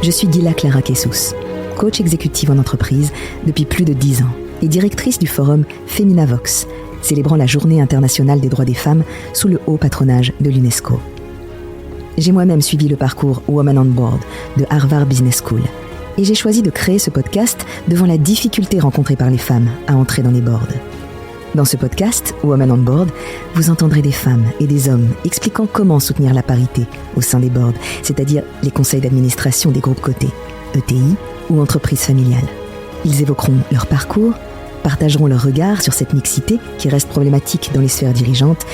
Je suis Gila Clara Kessous, coach exécutive en entreprise depuis plus de 10 ans et directrice du forum Feminavox, célébrant la Journée internationale des droits des femmes sous le haut patronage de l'UNESCO. J'ai moi-même suivi le parcours Women on Board de Harvard Business School et j'ai choisi de créer ce podcast devant la difficulté rencontrée par les femmes à entrer dans les boards. Dans ce podcast, Women on Board, vous entendrez des femmes et des hommes expliquant comment soutenir la parité au sein des boards, c'est-à-dire les conseils d'administration des groupes cotés, ETI ou entreprises familiales. Ils évoqueront leur parcours, partageront leur regard sur cette mixité qui reste problématique dans les sphères dirigeantes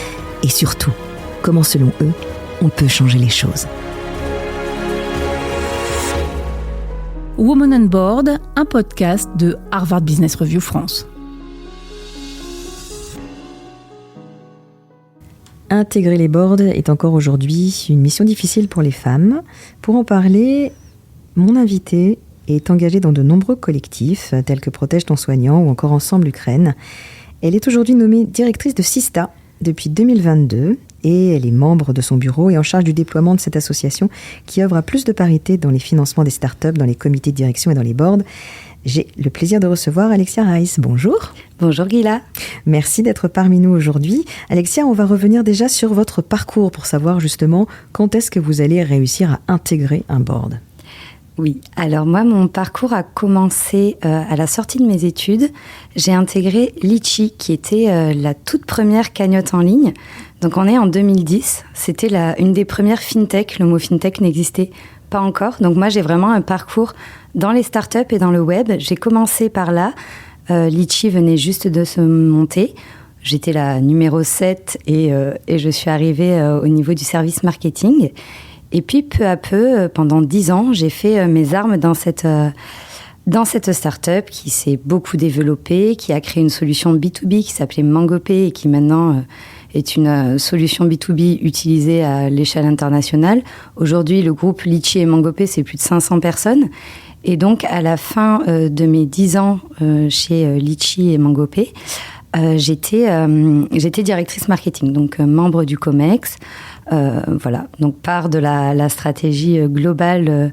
et surtout, comment selon eux, on peut changer les choses. Women on Board, un podcast de Harvard Business Review France. Intégrer les boards est encore aujourd'hui une mission difficile pour les femmes. Pour en parler, mon invitée est engagée dans de nombreux collectifs, tels que Protège ton soignant ou encore Ensemble Ukraine. Elle est aujourd'hui nommée directrice de Sista depuis 2022 et elle est membre de son bureau et en charge du déploiement de cette association qui œuvre à plus de parité dans les financements des startups, dans les comités de direction et dans les boards. J'ai le plaisir de recevoir Alexia Rice. Bonjour. Bonjour Gila. Merci d'être parmi nous aujourd'hui. Alexia, on va revenir déjà sur votre parcours pour savoir justement quand est-ce que vous allez réussir à intégrer un board. Oui, alors moi, mon parcours a commencé à la sortie de mes études. J'ai intégré Litchi, qui était la toute première cagnotte en ligne. Donc on est en 2010, c'était une des premières fintech. Le mot fintech n'existait pas encore. Donc moi, j'ai vraiment un parcours dans les startups et dans le web. J'ai commencé par là. Litchi venait juste de se monter. J'étais la numéro 7 et je suis arrivée au niveau du service marketing. Et puis, peu à peu, pendant 10 ans, j'ai fait mes armes dans cette start-up qui s'est beaucoup développée, qui a créé une solution B2B qui s'appelait MangoPay et qui maintenant est une solution B2B utilisée à l'échelle internationale. Aujourd'hui, le groupe Litchi et MangoPay, c'est plus de 500 personnes. Et donc, à la fin de mes 10 ans chez Litchi et MangoPay, j'étais directrice marketing, donc membre du COMEX. Voilà, donc part de la stratégie globale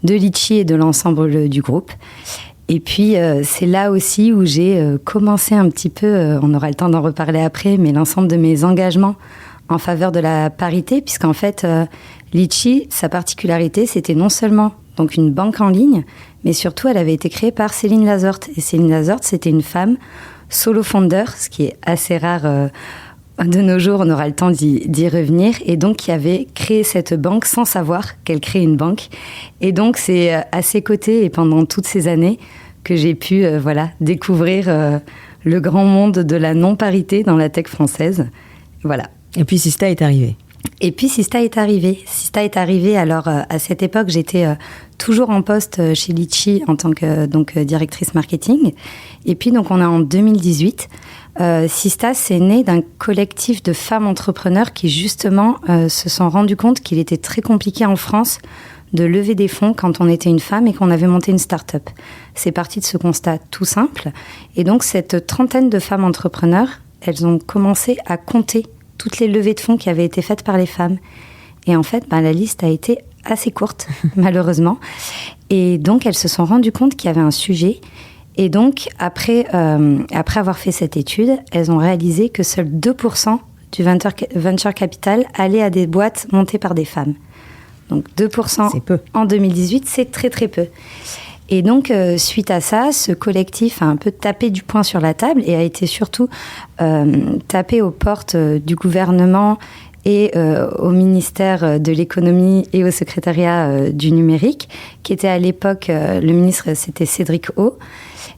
de Litchi et de l'ensemble du groupe. Et puis, c'est là aussi où j'ai commencé un petit peu, on aura le temps d'en reparler après, mais l'ensemble de mes engagements en faveur de la parité, puisqu'en fait, Litchi, sa particularité, c'était non seulement donc une banque en ligne, mais surtout, elle avait été créée par Céline Lazorte. Et Céline Lazorte, c'était une femme solo founder, ce qui est assez rare de nos jours, on aura le temps d'y revenir, et donc qui avait créé cette banque sans savoir qu'elle créait une banque. Et donc c'est à ses côtés et pendant toutes ces années que j'ai pu découvrir le grand monde de la non-parité dans la tech française. Voilà. Et puis Sista est arrivé. Sista est arrivé. Alors à cette époque, j'étais toujours en poste chez Litchi en tant que directrice marketing. Et puis donc on est en 2018. Sista, c'est né d'un collectif de femmes entrepreneurs qui justement se sont rendues compte qu'il était très compliqué en France de lever des fonds quand on était une femme et qu'on avait monté une start-up. C'est parti de ce constat tout simple. Et donc cette trentaine de femmes entrepreneurs, elles ont commencé à compter toutes les levées de fonds qui avaient été faites par les femmes. Et en fait, la liste a été assez courte, malheureusement. Et donc elles se sont rendues compte qu'il y avait un sujet. Et donc, après avoir fait cette étude, elles ont réalisé que seuls 2% du venture capital allait à des boîtes montées par des femmes. Donc 2% c'est peu. En 2018, c'est très très peu. Et donc, suite à ça, ce collectif a un peu tapé du poing sur la table et a été surtout tapé aux portes du gouvernement et au ministère de l'économie et au secrétariat du numérique, qui était à l'époque, le ministre, c'était Cédric O.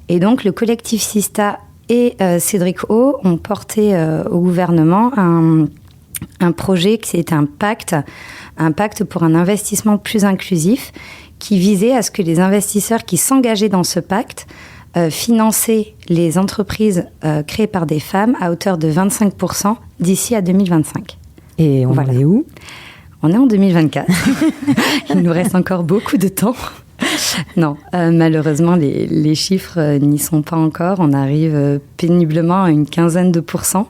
Et donc, le collectif Sista et Cédric O ont porté au gouvernement un projet qui était un pacte pour un investissement plus inclusif, qui visait à ce que les investisseurs qui s'engageaient dans ce pacte finançaient les entreprises créées par des femmes à hauteur de 25% d'ici à 2025. Et on est où ? On est en 2024. Il nous reste encore beaucoup de temps. Non, malheureusement, les chiffres n'y sont pas encore. On arrive péniblement à une 15%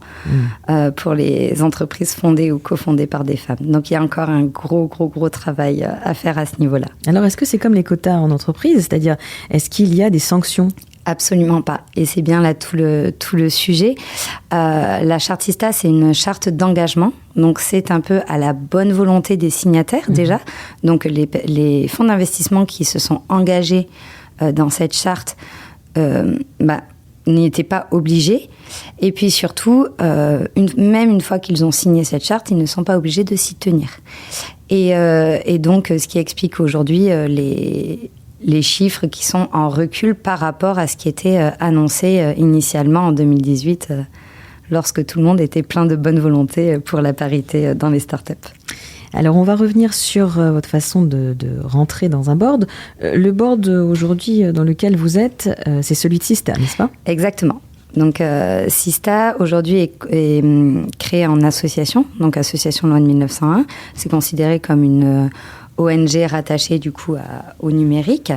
pour les entreprises fondées ou cofondées par des femmes. Donc, il y a encore un gros travail à faire à ce niveau-là. Alors, est-ce que c'est comme les quotas en entreprise? C'est-à-dire, est-ce qu'il y a des sanctions? Absolument pas. Et c'est bien là tout le sujet. La charte Sista, c'est une charte d'engagement. Donc, c'est un peu à la bonne volonté des signataires, déjà. Donc, les fonds d'investissement qui se sont engagés dans cette charte n'étaient pas obligés. Et puis, surtout, même une fois qu'ils ont signé cette charte, ils ne sont pas obligés de s'y tenir. Et donc, ce qui explique aujourd'hui les chiffres qui sont en recul par rapport à ce qui était annoncé initialement en 2018, lorsque tout le monde était plein de bonne volonté pour la parité dans les startups. Alors, on va revenir sur votre façon de rentrer dans un board. Le board aujourd'hui dans lequel vous êtes, c'est celui de Sista, n'est-ce pas? Exactement. Donc, Sista, aujourd'hui, est créé en association, donc association loi de 1901. C'est considéré comme une ONG rattachée du coup au numérique.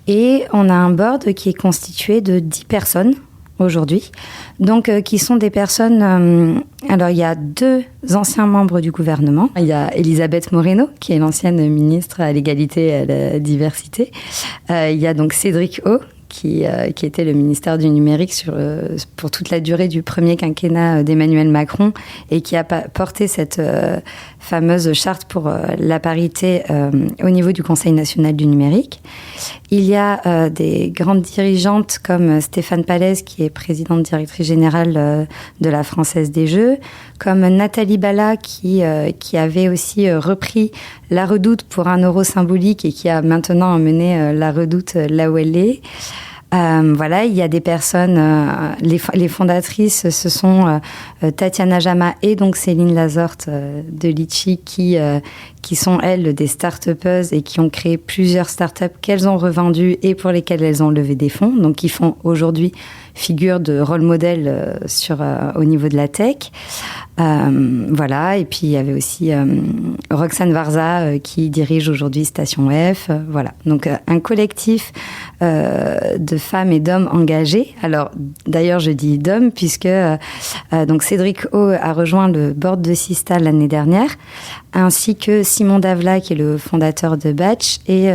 Et on a un board qui est constitué de 10 personnes aujourd'hui, donc qui sont des personnes... alors, il y a 2 anciens membres du gouvernement. Il y a Elisabeth Moreno, qui est l'ancienne ministre à l'égalité et à la diversité. Il y a donc Cédric O, qui était le ministère du numérique pour toute la durée du premier quinquennat d'Emmanuel Macron et qui a porté cette fameuse charte pour la parité au niveau du Conseil national du numérique. Il y a des grandes dirigeantes comme Stéphane Pallez, qui est présidente directrice générale de la Française des Jeux, comme Nathalie Bala, qui avait aussi repris la Redoute pour 1 euro symbolique et qui a maintenant emmené la Redoute là où elle est. Voilà, il y a des personnes, les fondatrices, ce sont Tatiana Jama et donc Céline Lazorte de Litchi qui sont, elles, des start-upeuses et qui ont créé plusieurs start-up qu'elles ont revendues et pour lesquelles elles ont levé des fonds, donc qui font aujourd'hui figure de rôle modèle au niveau de la tech. Voilà, et puis il y avait aussi Roxane Varza qui dirige aujourd'hui Station F. Voilà, donc un collectif de femmes et d'hommes engagés. Alors d'ailleurs je dis d'hommes puisque donc Cédric O a rejoint le board de Sista l'année dernière, ainsi que Simon Davla qui est le fondateur de Batch et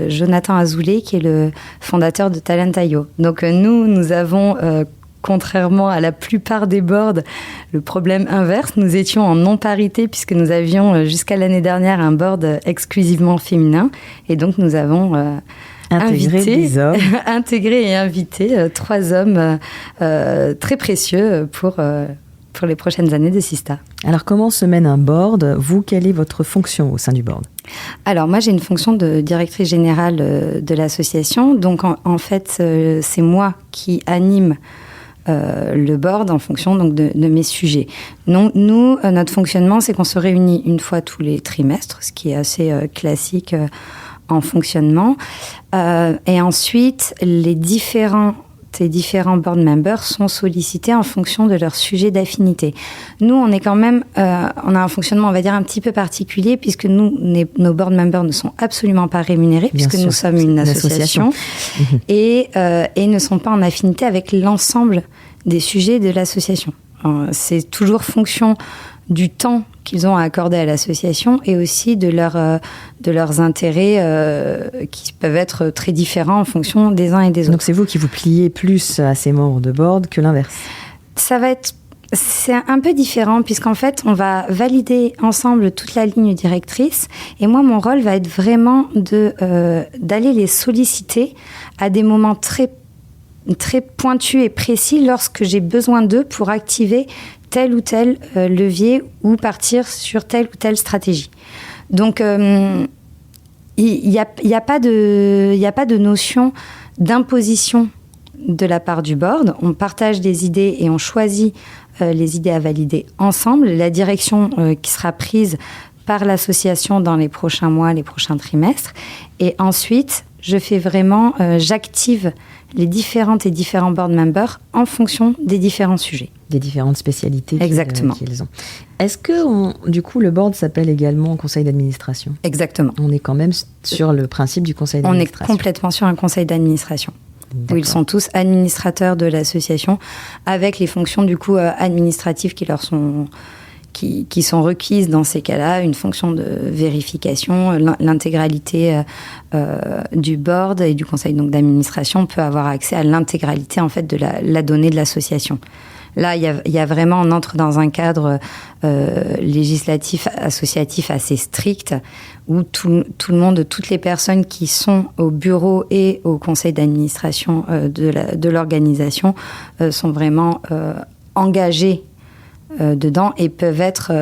Jonathan Azoulay qui est le fondateur de Talent.io. Donc nous avons contrairement à la plupart des boards, le problème inverse. Nous étions en non-parité puisque nous avions jusqu'à l'année dernière un board exclusivement féminin. Et donc nous avons intégré et invité 3 hommes très précieux pour les prochaines années de Sista. Alors comment se mène un board? Vous, quelle est votre fonction au sein du board? Alors moi j'ai une fonction de directrice générale de l'association. Donc en fait c'est moi qui anime le board en fonction donc de mes sujets. Nous, notre fonctionnement, c'est qu'on se réunit une fois tous les trimestres, ce qui est assez classique en fonctionnement. Et ensuite, les différents board members sont sollicités en fonction de leur sujet d'affinité. Nous, on est quand même, on a un fonctionnement, on va dire, un petit peu particulier, puisque nos board members ne sont absolument pas rémunérés, puisque nous sommes une association, et ne sont pas en affinité avec l'ensemble des sujets de l'association. C'est toujours fonction du temps qu'ils ont à accorder à l'association et aussi de leurs intérêts qui peuvent être très différents en fonction des uns et des autres. Donc c'est vous qui vous pliez plus à ces membres de board que l'inverse? C'est un peu différent puisqu'en fait, on va valider ensemble toute la ligne directrice et moi, mon rôle va être vraiment d'aller les solliciter à des moments très pointus et précis lorsque j'ai besoin d'eux pour activer tel ou tel levier ou partir sur telle ou telle stratégie. Donc, il n'y a pas de notion d'imposition de la part du board. On partage des idées et on choisit les idées à valider ensemble. La direction qui sera prise par l'association dans les prochains mois, les prochains trimestres. Et ensuite, Je fais vraiment, j'active les différentes et différents board members en fonction des différents sujets. Des différentes spécialités Exactement. qu'ils ont. Est-ce que, du coup, le board s'appelle également conseil d'administration ? Exactement. On est quand même sur le principe du conseil d'administration. On est complètement sur un conseil d'administration. Où ils sont tous administrateurs de l'association, avec les fonctions du coup administratives qui sont requises dans ces cas-là, une fonction de vérification, l'intégralité du board et du conseil donc d'administration peut avoir accès à l'intégralité en fait de la donnée de l'association. Là, il y a vraiment, on entre dans un cadre législatif, associatif assez strict, où tout le monde, toutes les personnes qui sont au bureau et au conseil d'administration de l'organisation sont vraiment engagées dedans et peuvent être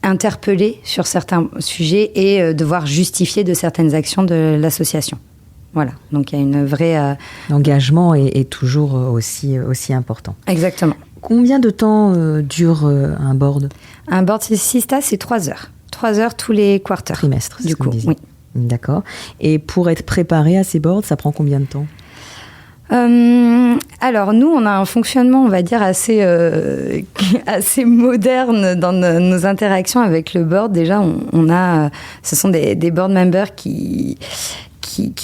interpellées sur certains sujets et devoir justifier de certaines actions de l'association. Voilà, donc il y a une vraie... L'engagement est toujours aussi important. Exactement. Combien de temps dure un board ? Un board Sista, c'est 3 heures. 3 heures tous les quarters. Trimestre, du coup, oui. D'accord. Et pour être préparé à ces boards, ça prend combien de temps ? Alors nous, on a un fonctionnement, on va dire, assez moderne dans nos interactions avec le board. Déjà, ce sont des board members qui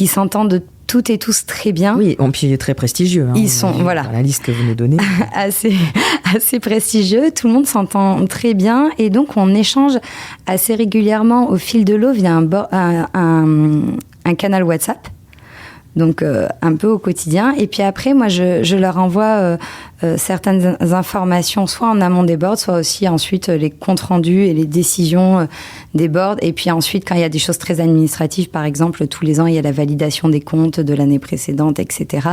s'entendent toutes et tous très bien. Oui, et puis très prestigieux. Ils sont, voilà. Dans la liste que vous nous donnez. assez prestigieux. Tout le monde s'entend très bien. Et donc, on échange assez régulièrement au fil de l'eau via un canal WhatsApp. Donc, un peu au quotidien. Et puis après, moi, je leur envoie certaines informations, soit en amont des boards, soit aussi ensuite les comptes rendus et les décisions des boards. Et puis ensuite, quand il y a des choses très administratives, par exemple, tous les ans, il y a la validation des comptes de l'année précédente, etc.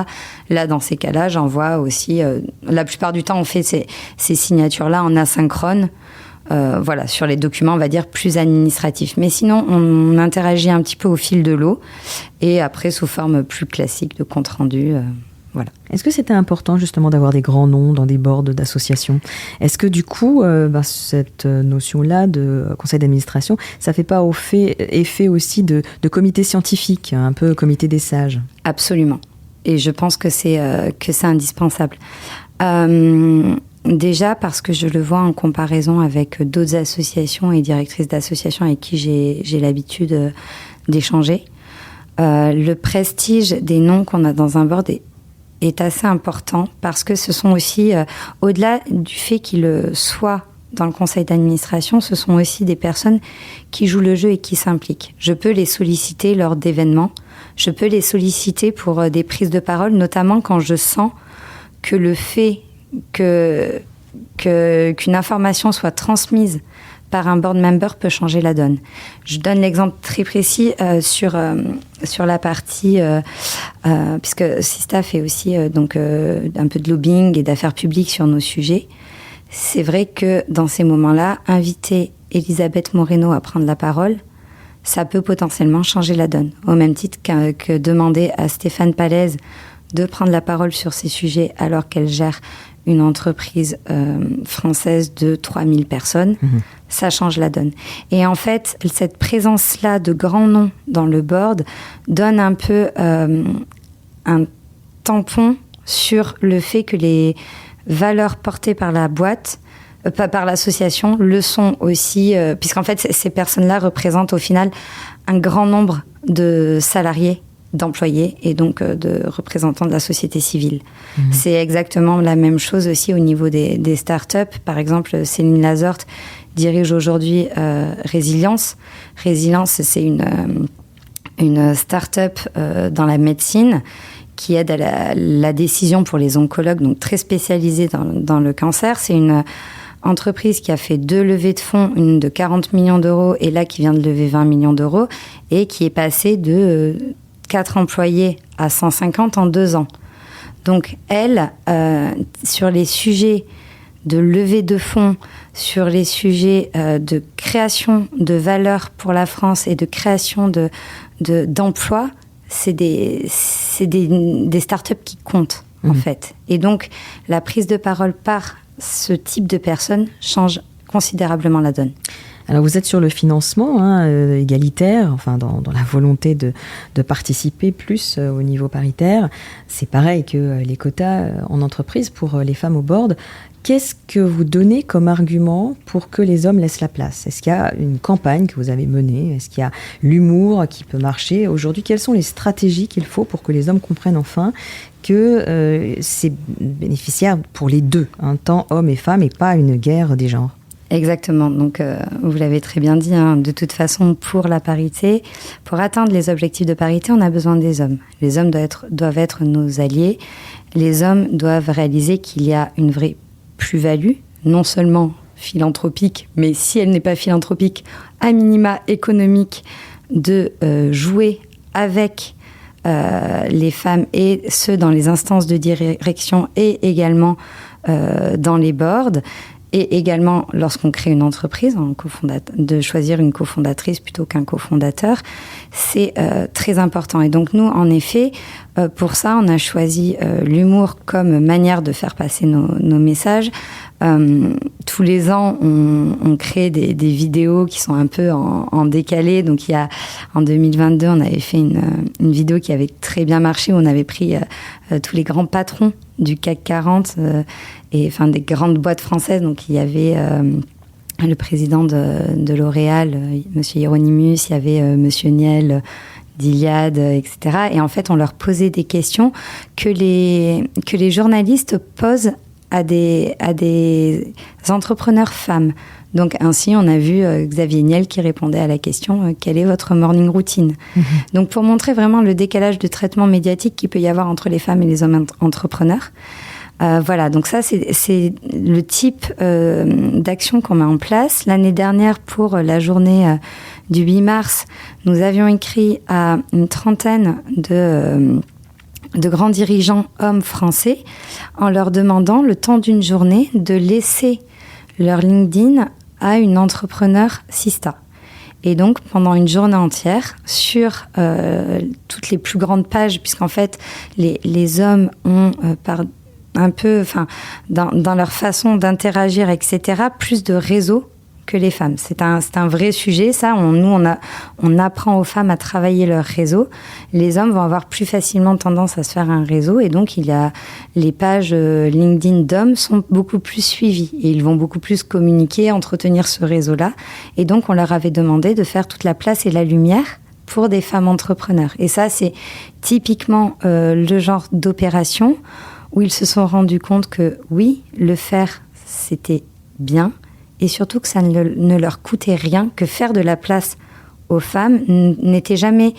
Là, dans ces cas-là, j'envoie aussi... la plupart du temps, on fait ces signatures-là en asynchrone. Voilà, sur les documents, on va dire, plus administratifs. Mais sinon, on interagit un petit peu au fil de l'eau et après, sous forme plus classique de compte-rendu. Voilà. Est-ce que c'était important, justement, d'avoir des grands noms dans des boards d'associations ? Est-ce que, du coup, cette notion-là de conseil d'administration, ça ne fait pas effet aussi de comité scientifique, un peu comité des sages ? Absolument. Et je pense que c'est indispensable. Déjà parce que je le vois en comparaison avec d'autres associations et directrices d'associations avec qui j'ai l'habitude d'échanger. Le prestige des noms qu'on a dans un board est assez important parce que ce sont aussi, au-delà du fait qu'ils soient dans le conseil d'administration, ce sont aussi des personnes qui jouent le jeu et qui s'impliquent. Je peux les solliciter lors d'événements, je peux les solliciter pour des prises de parole, notamment quand je sens que le fait qu'une information soit transmise par un board member peut changer la donne. Je donne l'exemple très précis sur la partie, puisque Sista fait aussi un peu de lobbying et d'affaires publiques sur nos sujets. C'est vrai que dans ces moments-là, inviter Elisabeth Moreno à prendre la parole, ça peut potentiellement changer la donne. Au même titre que demander à Stéphane Palaise de prendre la parole sur ces sujets alors qu'elle gère une entreprise française de 3000 personnes, ça change la donne. Et en fait, cette présence-là de grands noms dans le board donne un peu un tampon sur le fait que les valeurs portées par la boîte, par l'association, le sont aussi, puisqu'en fait, ces personnes-là représentent au final un grand nombre de salariés, d'employés et donc de représentants de la société civile. C'est exactement la même chose aussi au niveau des startups. Par exemple, Céline Lazorte dirige aujourd'hui Résilience. Résilience, c'est une start-up dans la médecine qui aide à la décision pour les oncologues, donc très spécialisée dans le cancer. C'est une entreprise qui a fait 2 levées de fonds, une de 40 millions d'euros et là qui vient de lever 20 millions d'euros et qui est passée de 4 employés à 150 en 2 ans. Donc elle, sur les sujets de levée de fonds, sur les sujets de création de valeur pour la France et de création d'emplois, c'est des startups qui comptent, en fait. Et donc, la prise de parole par ce type de personnes change considérablement la donne. Alors vous êtes sur le financement égalitaire, enfin dans la volonté de participer plus au niveau paritaire. C'est pareil que les quotas en entreprise pour les femmes au board. Qu'est-ce que vous donnez comme argument pour que les hommes laissent la place ? Est-ce qu'il y a une campagne que vous avez menée ? Est-ce qu'il y a l'humour qui peut marcher ? Aujourd'hui, quelles sont les stratégies qu'il faut pour que les hommes comprennent enfin que c'est bénéficiaire pour les deux, tant hommes et femmes, et pas une guerre des genres ? Exactement. Donc, vous l'avez très bien dit, de toute façon, pour la parité, pour atteindre les objectifs de parité, on a besoin des hommes. Les hommes doivent être nos alliés. Les hommes doivent réaliser qu'il y a une vraie plus-value, non seulement philanthropique, mais si elle n'est pas philanthropique, à minima économique, de jouer avec les femmes et ceux dans les instances de direction et également dans les boards. Et également, lorsqu'on crée une entreprise, de choisir une cofondatrice plutôt qu'un cofondateur, c'est très important. Et donc nous, en effet, pour ça, on a choisi l'humour comme manière de faire passer nos messages. Tous les ans, on crée des vidéos qui sont un peu en décalé. Donc, en 2022, on avait fait une vidéo qui avait très bien marché, où on avait pris tous les grands patrons du CAC 40 et enfin des grandes boîtes françaises. Donc, il y avait le président de L'Oréal, Monsieur Hieronymus, il y avait Monsieur Niel d'Iliade, etc. Et en fait, on leur posait des questions que les journalistes posent à des entrepreneurs femmes. Donc ainsi, on a vu Xavier Niel qui répondait à la question « Quelle est votre morning routine ?» Donc pour montrer vraiment le décalage de traitement médiatique qu'il peut y avoir entre les femmes et les hommes entrepreneurs. Voilà, donc ça, c'est le type d'action qu'on met en place. L'année dernière, pour la journée du 8 mars, nous avions écrit à une trentaine de grands dirigeants hommes français en leur demandant, le temps d'une journée, de laisser leur LinkedIn à une entrepreneur Sista. Et donc, pendant une journée entière, sur toutes les plus grandes pages, puisqu'en fait, les hommes ont, un peu, dans leur façon d'interagir, etc., plus de réseaux que les femmes. C'est un vrai sujet, ça. On apprend aux femmes à travailler leur réseau. Les hommes vont avoir plus facilement tendance à se faire un réseau, et donc les pages LinkedIn d'hommes sont beaucoup plus suivies et ils vont beaucoup plus communiquer, entretenir ce réseau-là. Et donc, on leur avait demandé de faire toute la place et la lumière pour des femmes entrepreneurs. Et ça, c'est typiquement le genre d'opération où ils se sont rendus compte que oui, le faire, c'était bien, et surtout que ça ne leur coûtait rien, que faire de la place aux femmes n'était jamais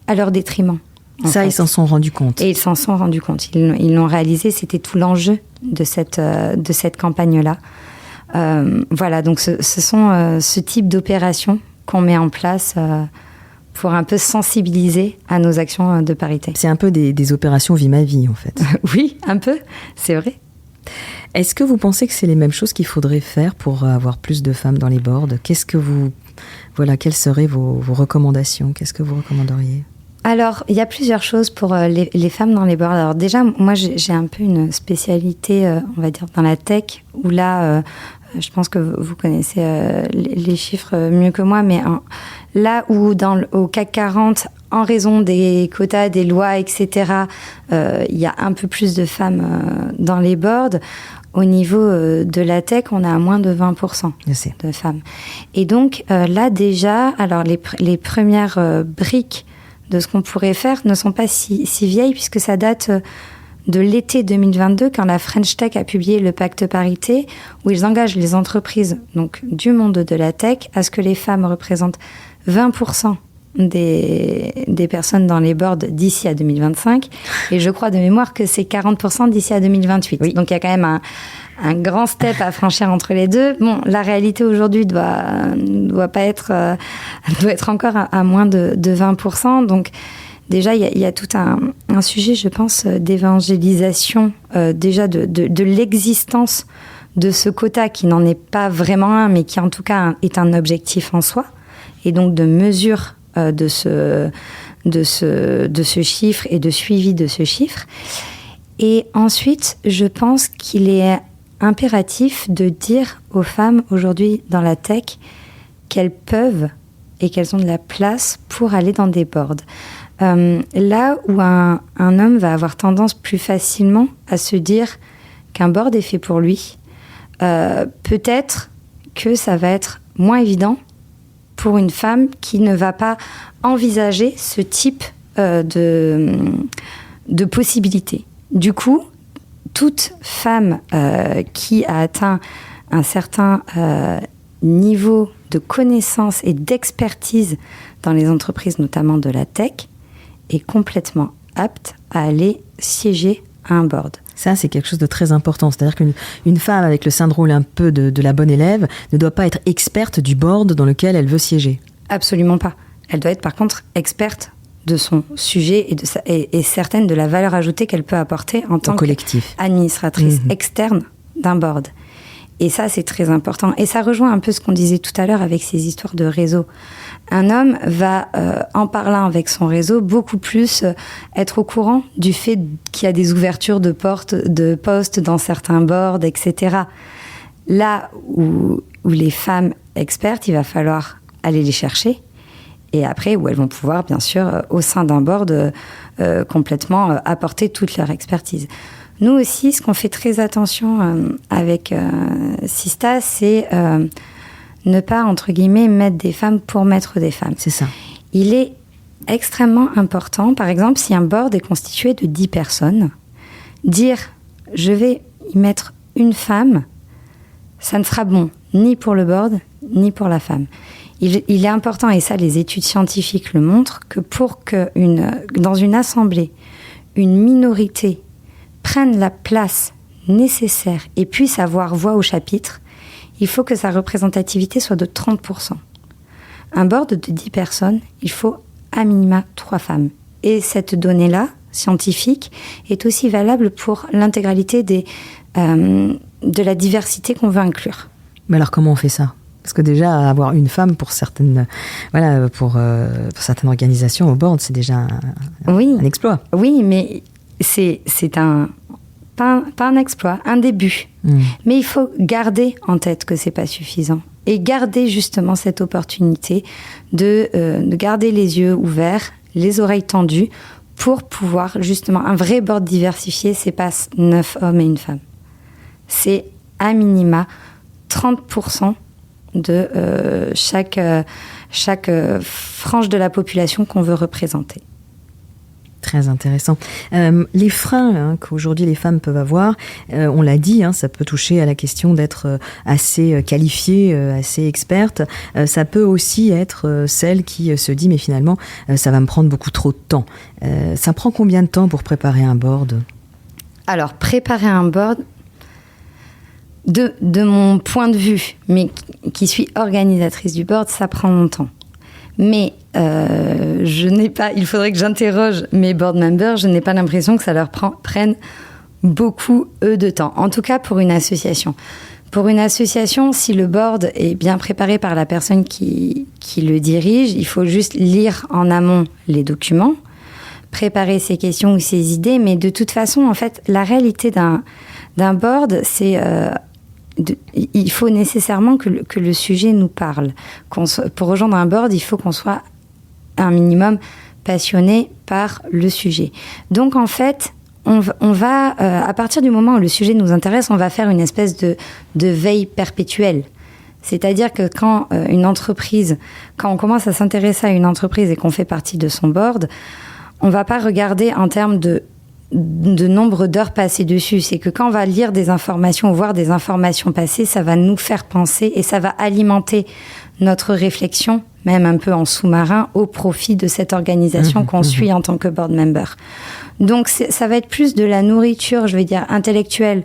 à leur détriment. Ça, ils s'en sont rendus compte. Et ils s'en sont rendus compte. Ils l'ont réalisé, c'était tout l'enjeu de cette campagne-là. Voilà, donc ce sont ce type d'opérations qu'on met en place pour un peu sensibiliser à nos actions de parité. C'est un peu des opérations Vie ma vie, en fait. Oui, un peu, c'est vrai. Est-ce que vous pensez que c'est les mêmes choses qu'il faudrait faire pour avoir plus de femmes dans les boards ? Quelles seraient vos recommandations ? Qu'est-ce que vous recommanderiez ? Alors, il y a plusieurs choses pour les femmes dans les boards. Alors déjà, moi, j'ai un peu une spécialité, on va dire, dans la tech, où là, je pense que vous connaissez les chiffres mieux que moi, mais là où au CAC 40, en raison des quotas, des lois, etc., il y a un peu plus de femmes dans les boards. Au niveau de la tech, on a à moins de 20% de femmes. Et donc, là déjà, alors les premières briques de ce qu'on pourrait faire ne sont pas si vieilles, puisque ça date de l'été 2022, quand la French Tech a publié le pacte parité, où ils engagent les entreprises donc, du monde de la tech à ce que les femmes représentent 20% des personnes dans les boards d'ici à 2025. Et je crois de mémoire que c'est 40% d'ici à 2028. Oui. Donc il y a quand même un grand step à franchir entre les deux. Bon, la réalité aujourd'hui doit pas être, doit être encore à moins de 20%. Donc déjà, il y a tout un sujet, je pense, d'évangélisation déjà de l'existence de ce quota qui n'en est pas vraiment un, mais qui en tout cas est un objectif en soi, et donc de mesure de ce chiffre et de suivi de ce chiffre. Et ensuite, je pense qu'il est impératif de dire aux femmes aujourd'hui dans la tech, qu'elles peuvent et qu'elles ont de la place pour aller dans des boards. Là où un homme va avoir tendance plus facilement à se dire qu'un board est fait pour lui, peut-être que ça va être moins évident pour une femme qui ne va pas envisager ce type de possibilités. Du coup, toute femme qui a atteint un certain niveau de connaissance et d'expertise dans les entreprises, notamment de la tech, est complètement apte à aller siéger à un board. Ça, c'est quelque chose de très important. C'est-à-dire qu'une femme avec le syndrome un peu de la bonne élève ne doit pas être experte du board dans lequel elle veut siéger. Absolument pas. Elle doit être par contre experte de son sujet et certaine de la valeur ajoutée qu'elle peut apporter en tant qu'administratrice externe d'un board. Et ça, c'est très important. Et ça rejoint un peu ce qu'on disait tout à l'heure avec ces histoires de réseau. Un homme va, en parlant avec son réseau, beaucoup plus être au courant du fait qu'il y a des ouvertures de postes dans certains boards, etc. Là où les femmes expertes, il va falloir aller les chercher. Et après, où elles vont pouvoir, bien sûr, au sein d'un board, complètement apporter toute leur expertise. Nous aussi, ce qu'on fait très attention avec Sista, c'est ne pas, entre guillemets, mettre des femmes pour mettre des femmes. C'est ça. Il est extrêmement important, par exemple, si un board est constitué de 10 personnes, dire « je vais y mettre une femme », ça ne sera bon ni pour le board, ni pour la femme. Il est important, et ça les études scientifiques le montrent, que pour que dans une assemblée, une minorité prenne la place nécessaire et puisse avoir voix au chapitre, il faut que sa représentativité soit de 30%. Un board de 10 personnes, il faut à minima 3 femmes. Et cette donnée-là, scientifique, est aussi valable pour l'intégralité de la diversité qu'on veut inclure. Mais alors comment on fait ça ? Parce que déjà, avoir une femme pour certaines organisations au board, c'est déjà un exploit. Oui, mais c'est pas un exploit, un début. Mais il faut garder en tête que c'est pas suffisant. Et garder justement cette opportunité de garder les yeux ouverts, les oreilles tendues, pour pouvoir justement... Un vrai board diversifié, c'est pas 9 hommes et une femme. C'est à minima 30% de chaque frange de la population qu'on veut représenter. Très intéressant. Les freins qu'aujourd'hui les femmes peuvent avoir, on l'a dit, ça peut toucher à la question d'être assez qualifiée, assez experte. Ça peut aussi être celle qui se dit mais finalement ça va me prendre beaucoup trop de temps. Ça prend combien de temps pour préparer un board ? Alors préparer un board, de mon point de vue, mais qui suis organisatrice du board, ça prend longtemps. Mais il faudrait que j'interroge mes board members, je n'ai pas l'impression que ça leur prenne beaucoup, de temps. En tout cas, pour une association. Pour une association, si le board est bien préparé par la personne qui le dirige, il faut juste lire en amont les documents, préparer ses questions ou ses idées, mais de toute façon, en fait, la réalité d'un board, c'est... il faut nécessairement que le sujet nous parle. Pour rejoindre un board, il faut qu'on soit un minimum passionné par le sujet. Donc en fait, on va à partir du moment où le sujet nous intéresse, on va faire une espèce de veille perpétuelle. C'est-à-dire que quand on commence à s'intéresser à une entreprise et qu'on fait partie de son board, on va pas regarder en termes de nombre d'heures passées dessus. C'est que quand on va lire des informations ou voir des informations passées, ça va nous faire penser et ça va alimenter notre réflexion, même un peu en sous-marin, au profit de cette organisation qu'on suit en tant que board member. Donc ça va être plus de la nourriture, je vais dire, intellectuelle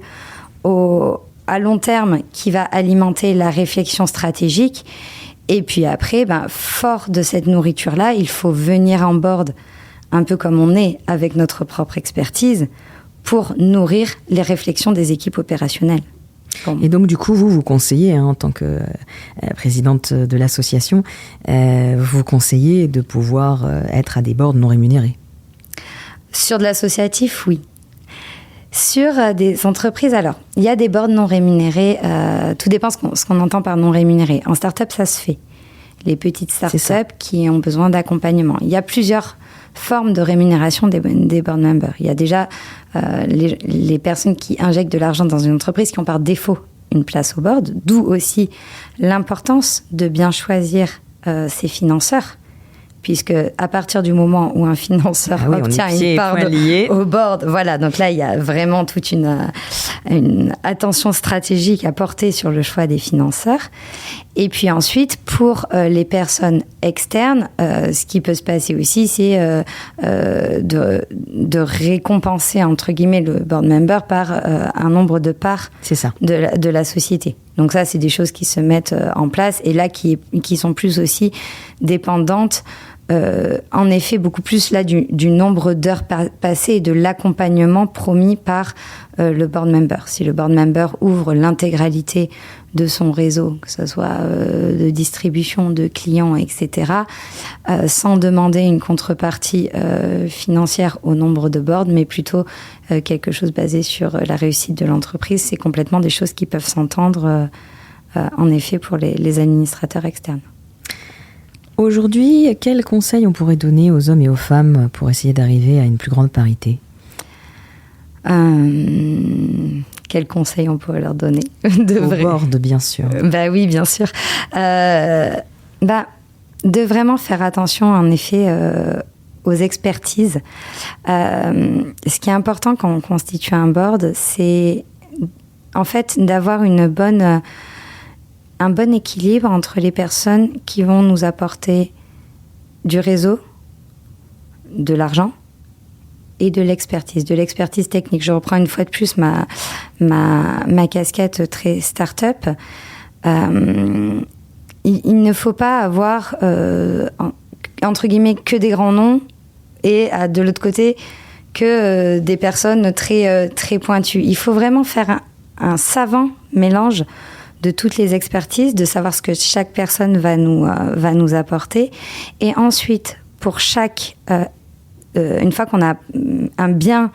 à long terme qui va alimenter la réflexion stratégique. Et puis après, fort de cette nourriture-là, il faut venir en board un peu comme on est, avec notre propre expertise, pour nourrir les réflexions des équipes opérationnelles. Bon. Et donc, du coup, vous conseillez, en tant que présidente de l'association, vous conseillez de pouvoir être à des boards non rémunérés ? Sur de l'associatif, oui. Sur des entreprises, alors, il y a des boards non rémunérés, tout dépend ce qu'on entend par non rémunéré. En start-up, ça se fait. les petites startups qui ont besoin d'accompagnement. Il y a plusieurs formes de rémunération des board members. Il y a déjà les personnes qui injectent de l'argent dans une entreprise qui ont par défaut une place au board, d'où aussi l'importance de bien choisir ses financeurs. Puisque à partir du moment où un financeur obtient une part au board, voilà, donc là il y a vraiment toute une attention stratégique à porter sur le choix des financeurs. Et puis ensuite, pour les personnes externes, ce qui peut se passer aussi, c'est de récompenser entre guillemets le board member par un nombre de parts de la société. Donc ça, c'est des choses qui se mettent en place et là qui sont plus aussi dépendantes. En effet, beaucoup plus là du nombre d'heures passées et de l'accompagnement promis par le board member. Si le board member ouvre l'intégralité de son réseau, que ce soit de distribution, de clients, etc., sans demander une contrepartie financière au nombre de boards, mais plutôt quelque chose basé sur la réussite de l'entreprise, c'est complètement des choses qui peuvent s'entendre en effet pour les administrateurs externes. Aujourd'hui, quels conseils on pourrait donner aux hommes et aux femmes pour essayer d'arriver à une plus grande parité ? Quels conseils on pourrait leur donner Au board, bien sûr. Bah oui, bien sûr. De vraiment faire attention, en effet, aux expertises. Ce qui est important quand on constitue un board, c'est en fait d'avoir un bon équilibre entre les personnes qui vont nous apporter du réseau, de l'argent et de l'expertise technique. Je reprends une fois de plus ma casquette très start-up. Il ne faut pas avoir, entre guillemets, que des grands noms et de l'autre côté, que des personnes très, très pointues. Il faut vraiment faire un savant mélange de toutes les expertises, de savoir ce que chaque personne va nous apporter. Et ensuite, pour une fois qu'on a bien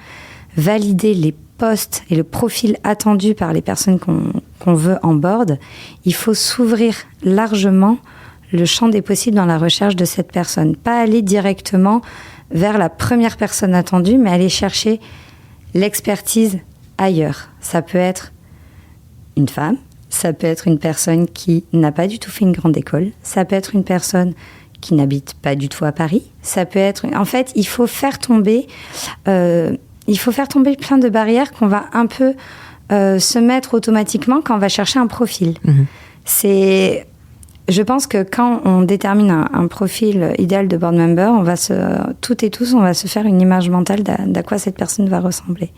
validé les postes et le profil attendu par les personnes qu'on veut en board, il faut s'ouvrir largement le champ des possibles dans la recherche de cette personne. Pas aller directement vers la première personne attendue, mais aller chercher l'expertise ailleurs. Ça peut être une femme, ça peut être une personne qui n'a pas du tout fait une grande école. Ça peut être une personne qui n'habite pas du tout à Paris. Ça peut être... En fait, il faut faire tomber plein de barrières qu'on va un peu se mettre automatiquement quand on va chercher un profil. Je pense que quand on détermine un profil idéal de board member, on va se faire une image mentale d'à quoi cette personne va ressembler.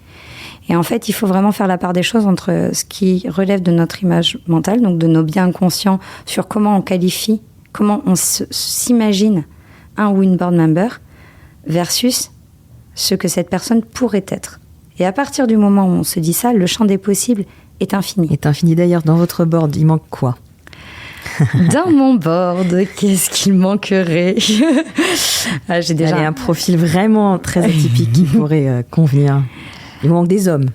Et en fait, il faut vraiment faire la part des choses entre ce qui relève de notre image mentale, donc de nos biens conscients, sur comment on qualifie, comment on s'imagine un ou une board member, versus ce que cette personne pourrait être. Et à partir du moment où on se dit ça, le champ des possibles est infini. Est infini. D'ailleurs, dans votre board, il manque quoi ? Dans mon board, qu'est-ce qu'il manquerait ? J'ai déjà un profil vraiment très atypique qui pourrait convenir. Il nous manque des hommes.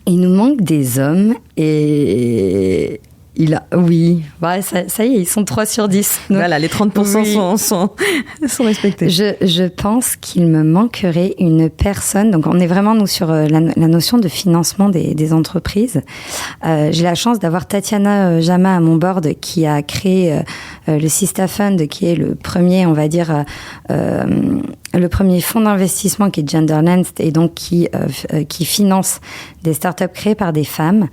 Il nous manque des hommes et oui, ça y est, ils sont 3 sur 10. Donc, voilà, les 30% oui. sont respectés. Je pense qu'il me manquerait une personne. Donc, on est vraiment, nous, sur la notion de financement des entreprises. J'ai la chance d'avoir Tatiana Jama à mon board qui a créé le Sista Fund, qui est le premier, on va dire, le premier fonds d'investissement qui est Genderland et donc qui finance des startups créées par des femmes.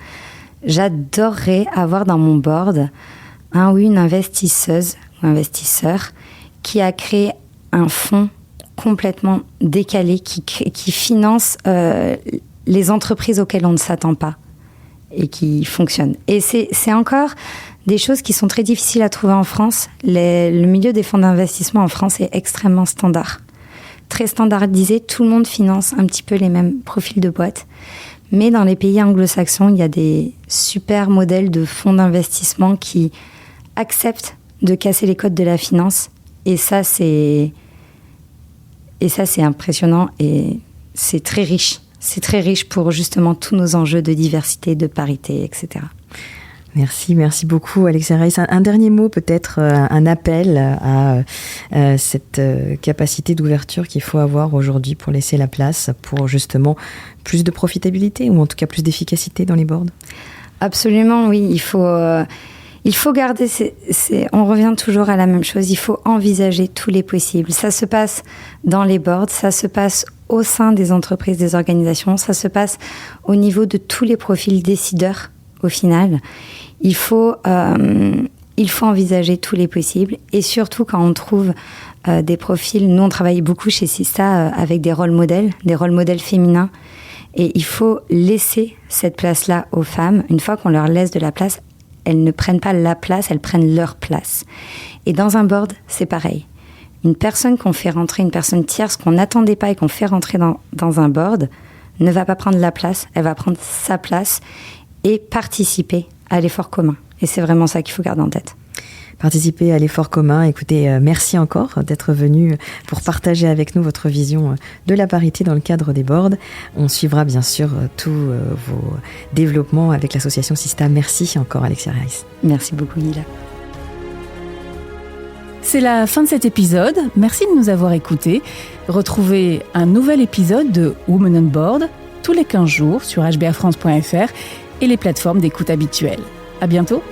J'adorerais avoir dans mon board un ou une investisseuse ou investisseur qui a créé un fonds complètement décalé qui finance les entreprises auxquelles on ne s'attend pas et qui fonctionne. Et c'est encore des choses qui sont très difficiles à trouver en France. Le milieu des fonds d'investissement en France est extrêmement standard. Très standardisé, tout le monde finance un petit peu les mêmes profils de boîtes. Mais dans les pays anglo-saxons, il y a des super modèles de fonds d'investissement qui acceptent de casser les codes de la finance. Et ça, c'est impressionnant et c'est très riche. C'est très riche pour justement tous nos enjeux de diversité, de parité, etc. Merci beaucoup Alexia Reiss. Un dernier mot peut-être, un appel à cette capacité d'ouverture qu'il faut avoir aujourd'hui pour laisser la place pour justement plus de profitabilité ou en tout cas plus d'efficacité dans les boards. Absolument, oui. Il faut garder, on revient toujours à la même chose, il faut envisager tous les possibles. Ça se passe dans les boards, ça se passe au sein des entreprises, des organisations, ça se passe au niveau de tous les profils décideurs au final. Il faut envisager tous les possibles et surtout quand on trouve des profils, nous on travaille beaucoup chez Sista avec des rôles modèles féminins et il faut laisser cette place-là aux femmes. Une fois qu'on leur laisse de la place, elles ne prennent pas la place, elles prennent leur place. Et dans un board, c'est pareil. Une personne qu'on fait rentrer, une personne tierce qu'on n'attendait pas et qu'on fait rentrer dans un board, ne va pas prendre la place, elle va prendre sa place et participer à l'effort commun. Et c'est vraiment ça qu'il faut garder en tête. Participer à l'effort commun. Écoutez, merci encore d'être venu pour partager avec nous votre vision de la parité dans le cadre des boards. On suivra bien sûr tous vos développements avec l'association Sista. Merci encore Alexia Reiss. Merci beaucoup Lila. C'est la fin de cet épisode. Merci de nous avoir écoutés. Retrouvez un nouvel épisode de Women on Board tous les 15 jours sur hbafrance.fr et les plateformes d'écoute habituelles. À bientôt.